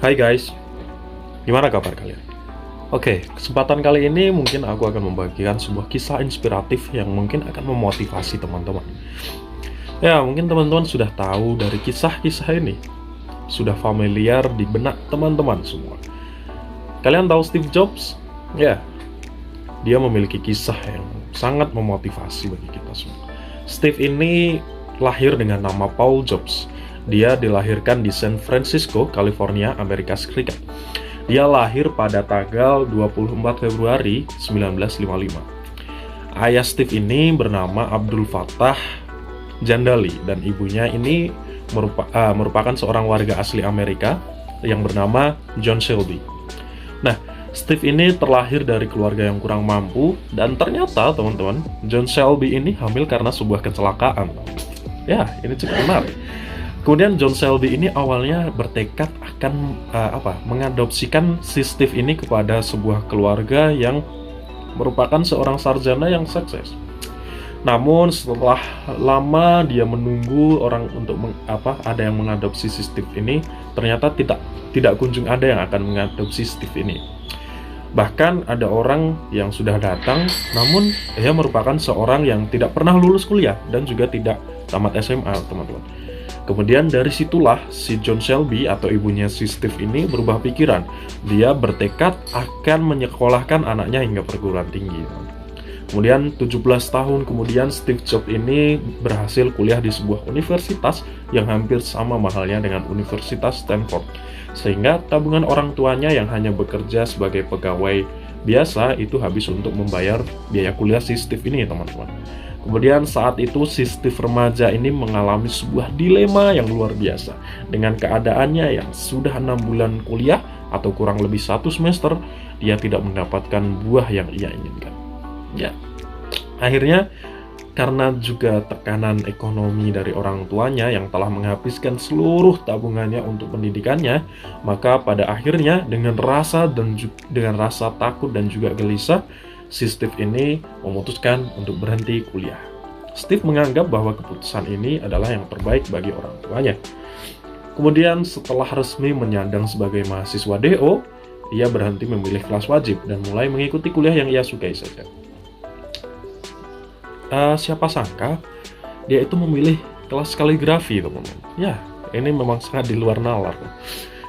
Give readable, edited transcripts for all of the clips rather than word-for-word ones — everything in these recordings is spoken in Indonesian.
Hai guys, gimana kabar kalian? Oke, kesempatan kali ini mungkin aku akan membagikan sebuah kisah inspiratif yang mungkin akan memotivasi teman-teman. Ya, mungkin teman-teman sudah tahu dari kisah-kisah ini, sudah familiar di benak teman-teman semua. Kalian tahu Steve Jobs? Ya, dia memiliki kisah yang sangat memotivasi bagi kita semua. Steve ini lahir dengan nama Paul Jobs. Dia dilahirkan di San Francisco, California, Amerika Serikat. Dia lahir pada tanggal 24 Februari 1955. Ayah Steve ini bernama Abdul Fattah Jandali dan ibunya ini merupakan seorang warga asli Amerika yang bernama John Shelby. Nah, Steve ini terlahir dari keluarga yang kurang mampu dan ternyata teman-teman, John Shelby ini hamil karena sebuah kecelakaan. Ya, ini cukup menarik. Kemudian John Shelby ini awalnya bertekad akan mengadopsikan si Steve ini kepada sebuah keluarga yang merupakan seorang sarjana yang sukses. Namun setelah lama dia menunggu orang untuk ada yang mengadopsi si Steve ini, ternyata tidak kunjung ada yang akan mengadopsi Steve ini. Bahkan ada orang yang sudah datang, namun ia merupakan seorang yang tidak pernah lulus kuliah dan juga tidak tamat SMA, teman-teman. Kemudian dari situlah si John Shelby atau ibunya si Steve ini berubah pikiran. Dia bertekad akan menyekolahkan anaknya hingga perguruan tinggi. Kemudian 17 tahun kemudian Steve Jobs ini berhasil kuliah di sebuah universitas yang hampir sama mahalnya dengan Universitas Stanford. Sehingga tabungan orang tuanya yang hanya bekerja sebagai pegawai biasa itu habis untuk membayar biaya kuliah si Steve ini, teman-teman. Kemudian saat itu si Steve remaja ini mengalami sebuah dilema yang luar biasa. Dengan keadaannya yang sudah 6 bulan kuliah atau kurang lebih 1 semester, dia tidak mendapatkan buah yang ia inginkan. Ya, akhirnya karena juga tekanan ekonomi dari orang tuanya yang telah menghabiskan seluruh tabungannya untuk pendidikannya, maka pada akhirnya dengan rasa takut dan juga gelisah, si Steve ini memutuskan untuk berhenti kuliah. Steve menganggap bahwa keputusan ini adalah yang terbaik bagi orang tuanya. Kemudian setelah resmi menyandang sebagai mahasiswa DO, ia berhenti memilih kelas wajib dan mulai mengikuti kuliah yang ia sukai saja. Siapa sangka dia itu memilih kelas kaligrafi, teman-teman. Ya, ini memang sangat di luar nalar.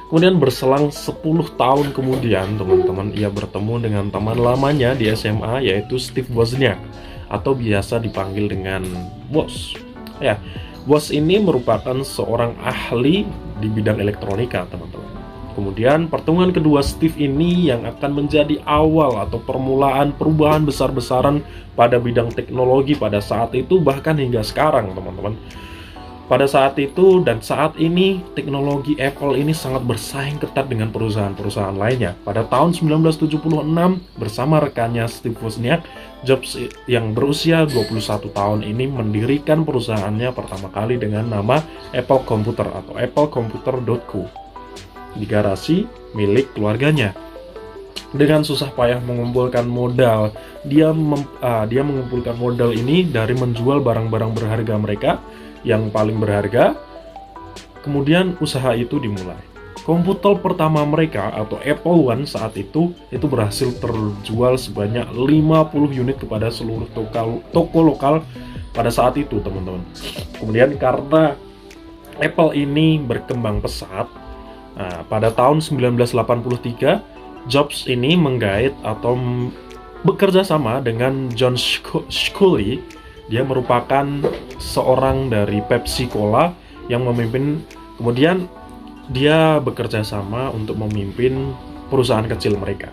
Kemudian berselang 10 tahun kemudian, teman-teman, ia bertemu dengan teman lamanya di SMA, yaitu Steve Wozniak, atau biasa dipanggil dengan Woz. Ya, Woz ini merupakan seorang ahli di bidang elektronika, teman-teman. Kemudian pertemuan kedua Steve ini yang akan menjadi awal atau permulaan perubahan besar-besaran pada bidang teknologi pada saat itu bahkan hingga sekarang, teman-teman. Pada saat itu dan saat ini, teknologi Apple ini sangat bersaing ketat dengan perusahaan-perusahaan lainnya. Pada tahun 1976, bersama rekannya Steve Wozniak, Jobs yang berusia 21 tahun ini mendirikan perusahaannya pertama kali dengan nama Apple Computer atau applecomputer.co di garasi milik keluarganya. Dengan susah payah mengumpulkan modal, dia mengumpulkan modal ini dari menjual barang-barang berharga mereka yang paling berharga. Kemudian usaha itu dimulai. Komputer pertama mereka atau Apple One saat itu berhasil terjual sebanyak 50 unit kepada seluruh toko lokal pada saat itu, teman-teman. Kemudian karena Apple ini berkembang pesat, pada tahun 1983 Jobs ini menggait atau bekerja sama dengan John Sculley. Dia merupakan seorang dari Pepsi Cola yang memimpin, kemudian dia bekerja sama untuk memimpin perusahaan kecil mereka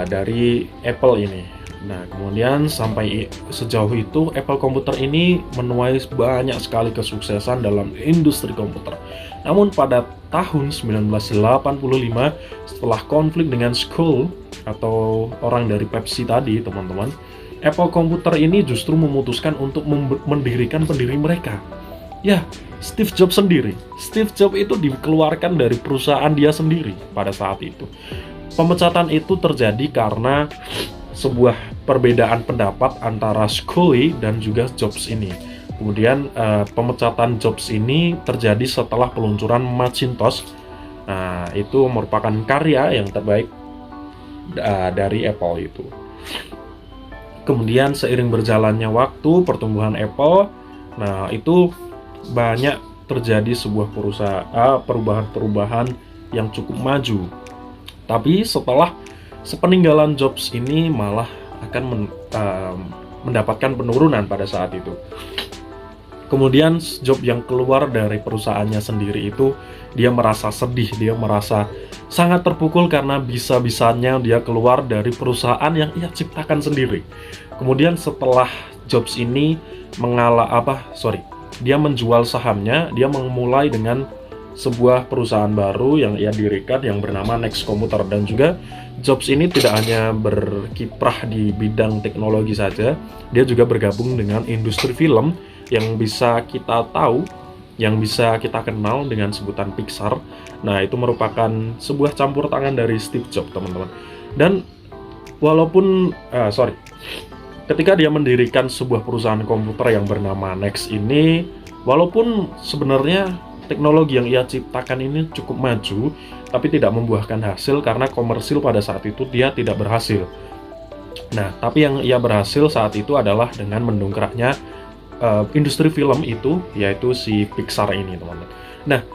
dari Apple ini. Nah, kemudian sampai sejauh itu Apple Computer ini menuai banyak sekali kesuksesan dalam industri komputer. Namun pada tahun 1985 setelah konflik dengan Sculley atau orang dari Pepsi tadi, teman-teman, Apple Computer ini justru memutuskan untuk mendirikan pendiri mereka. Ya, Steve Jobs sendiri. Steve Jobs itu dikeluarkan dari perusahaan dia sendiri pada saat itu. Pemecatan itu terjadi karena sebuah perbedaan pendapat antara Sculley dan juga Jobs ini. Kemudian pemecatan Jobs ini terjadi setelah peluncuran Macintosh Nah, itu merupakan karya yang terbaik dari Apple itu. Kemudian seiring berjalannya waktu, pertumbuhan Apple, nah itu banyak terjadi sebuah perubahan-perubahan yang cukup maju. Tapi setelah sepeninggalan Jobs ini malah akan mendapatkan penurunan pada saat itu. Kemudian Jobs yang keluar dari perusahaannya sendiri itu, dia merasa sedih, dia merasa sangat terpukul karena bisa-bisanya dia keluar dari perusahaan yang ia ciptakan sendiri. Kemudian setelah Jobs ini dia menjual sahamnya, dia memulai dengan sebuah perusahaan baru yang ia dirikan yang bernama Next Computer. Dan juga Jobs ini tidak hanya berkiprah di bidang teknologi saja, dia juga bergabung dengan industri film yang bisa kita tahu, yang bisa kita kenal dengan sebutan Pixar. Nah, itu merupakan sebuah campur tangan dari Steve Jobs, teman-teman. Dan walaupun ketika dia mendirikan sebuah perusahaan komputer yang bernama Next ini, walaupun sebenarnya teknologi yang ia ciptakan ini cukup maju, tapi tidak membuahkan hasil karena komersil pada saat itu dia tidak berhasil. Nah, tapi yang ia berhasil saat itu adalah dengan mendongkraknya industri film itu, yaitu si Pixar ini, teman-teman. Nah,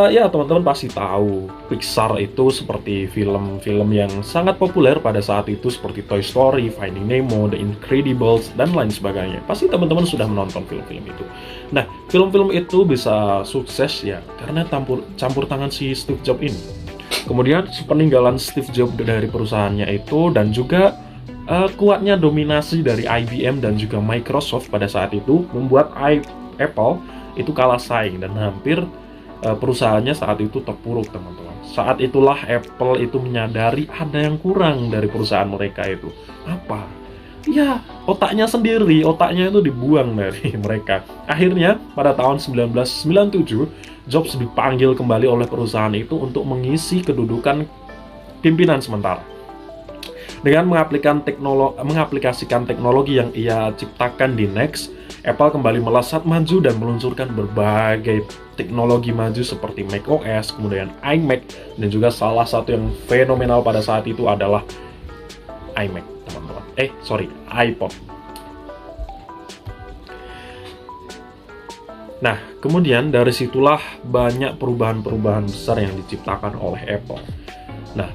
ya teman-teman pasti tahu Pixar itu seperti film-film yang sangat populer pada saat itu seperti Toy Story, Finding Nemo, The Incredibles, dan lain sebagainya. Pasti teman-teman sudah menonton film-film itu. Nah, film-film itu bisa sukses ya karena campur tangan si Steve Jobs ini. Kemudian peninggalan Steve Jobs dari perusahaannya itu, dan juga kuatnya dominasi dari IBM dan juga Microsoft pada saat itu membuat Apple itu kalah saing dan hampir perusahaannya saat itu terpuruk, teman-teman. Saat itulah Apple itu menyadari ada yang kurang dari perusahaan mereka itu. Apa? Ya, otaknya sendiri, otaknya itu dibuang dari mereka. Akhirnya pada tahun 1997, Jobs dipanggil kembali oleh perusahaan itu untuk mengisi kedudukan pimpinan sementara. Dengan mengaplikasikan teknologi yang ia ciptakan di Next, Apple kembali melesat maju dan meluncurkan berbagai teknologi maju seperti macOS, kemudian iMac, dan juga salah satu yang fenomenal pada saat itu adalah iMac, teman-teman. iPod. Nah, kemudian dari situlah banyak perubahan-perubahan besar yang diciptakan oleh Apple. Nah,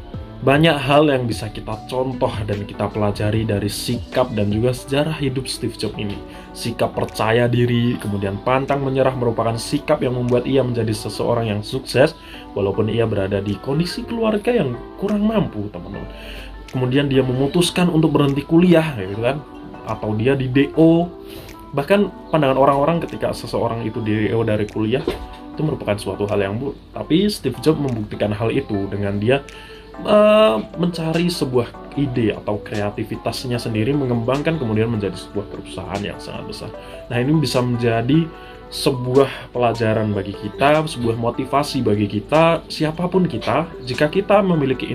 banyak hal yang bisa kita contoh dan kita pelajari dari sikap dan juga sejarah hidup Steve Jobs ini. Sikap percaya diri, kemudian pantang menyerah merupakan sikap yang membuat ia menjadi seseorang yang sukses walaupun ia berada di kondisi keluarga yang kurang mampu, teman-teman. Kemudian dia memutuskan untuk berhenti kuliah, gitu kan, atau dia di DO. Bahkan pandangan orang-orang ketika seseorang itu di DO dari kuliah itu merupakan suatu hal yang buruk. Tapi Steve Jobs membuktikan hal itu dengan dia mencari sebuah ide atau kreativitasnya sendiri, mengembangkan kemudian menjadi sebuah perusahaan yang sangat besar. Nah, ini bisa menjadi sebuah pelajaran bagi kita, sebuah motivasi bagi kita, siapapun kita, jika kita memiliki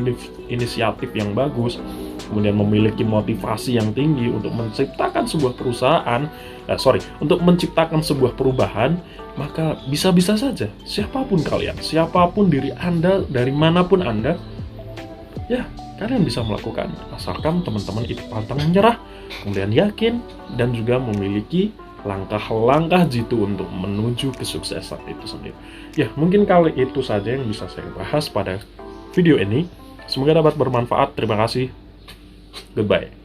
inisiatif yang bagus, kemudian memiliki motivasi yang tinggi untuk menciptakan sebuah perusahaan, untuk menciptakan sebuah perubahan, maka bisa-bisa saja siapapun kalian, siapapun diri Anda, dari manapun Anda, ya, kalian bisa melakukan, asalkan teman-teman itu pantang menyerah, kemudian yakin, dan juga memiliki langkah-langkah jitu untuk menuju kesuksesan itu sendiri. Ya, mungkin kali itu saja yang bisa saya bahas pada video ini. Semoga dapat bermanfaat. Terima kasih. Goodbye.